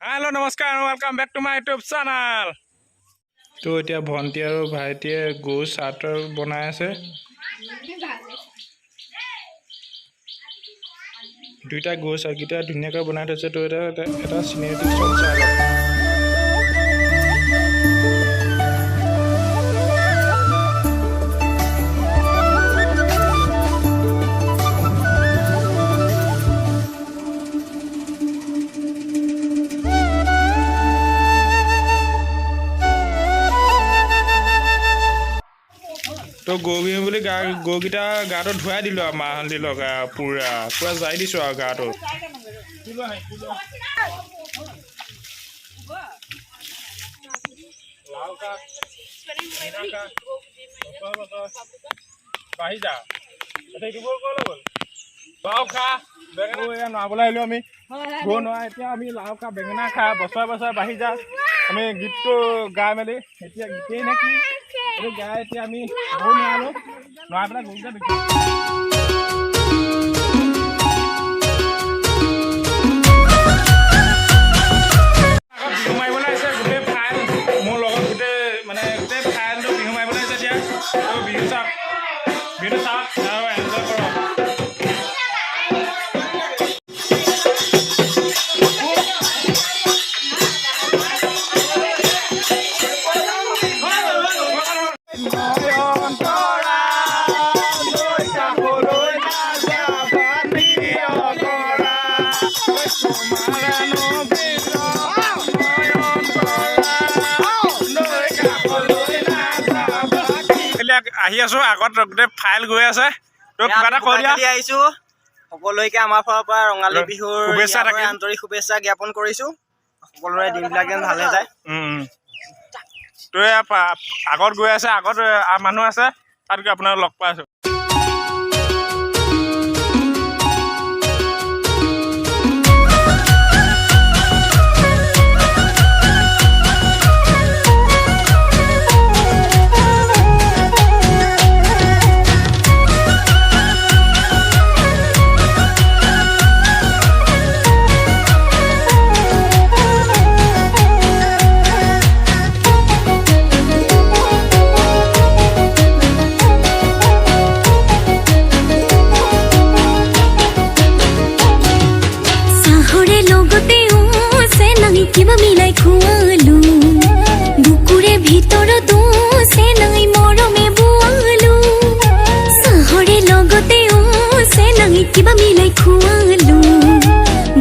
Hello नमस्कार welcome back to my YouTube channel. तो এতিয়া ভন্টি আৰু ভাইটিয়ে গো চাৰ্টাৰ বনাই আছে। দুইটা গো চাৰ্কিটা ধুনীয়াকৈ বনাই থৈছে। তো এটা সিনেমেটিক শট চাই লওক। तो गो बिहु বুলি গগিটা গাটো ধুৱাই দিলো আৰু মাহ হালধি লগা পুৰা যাই দিছো আৰু গাটো। বাহি যা লাও খা বেঙেনা নহাবলৈ আহিলো আমি গো নোৱা এতিয়া আমি লাও খা বেঙেনা খা বছৰে বছৰে বাহি যা আমি গীতটো গাই মেলি এতিয়া গীতেই নেকি এইটো গাই এতিয়া আমি গো নোৱাৰো নহাই পেলাই গৰুকেইটা বিক্ৰী বিহু মাৰিবলৈ আহিছে। গোটেই ফাইল মোৰ লগত গোটেই ফাইলটো বিহু মাৰিবলৈ আহিছে। এতিয়া আৰু বিহু চাওক আৰু এনজয় কৰক। আহি আছো আগত গোটেই ফাইল গৈ আছে। তো কিবা এটা কৈ দিয়া আহিছো সকলোকে আমাৰ ফালৰ পৰা ৰঙালী বিহুৰ আন্তৰিক শুভেচ্ছা জ্ঞাপন কৰিছো। সকলোৰে দিনবিলাক যেন ভালে যায়। তো আগত গৈ আছে আগত মানুহ আছে তাতকৈ আপোনাক লগ পাই আছো। কিবা মিলাই খুৱালো বুকুৰে ভিতৰতো সে নাই মৰমে বুৱালো চাহৰে লগতে সে নাই কিবা মিলাই খুৱালো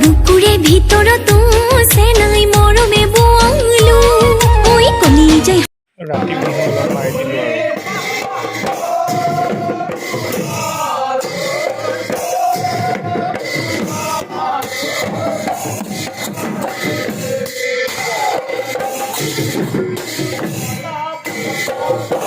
বুকুৰে ভিতৰতো সে নাই মৰমে বুৱালো ঐ কলি যায় ৰাতি বিহু মাৰি দিলো আৰু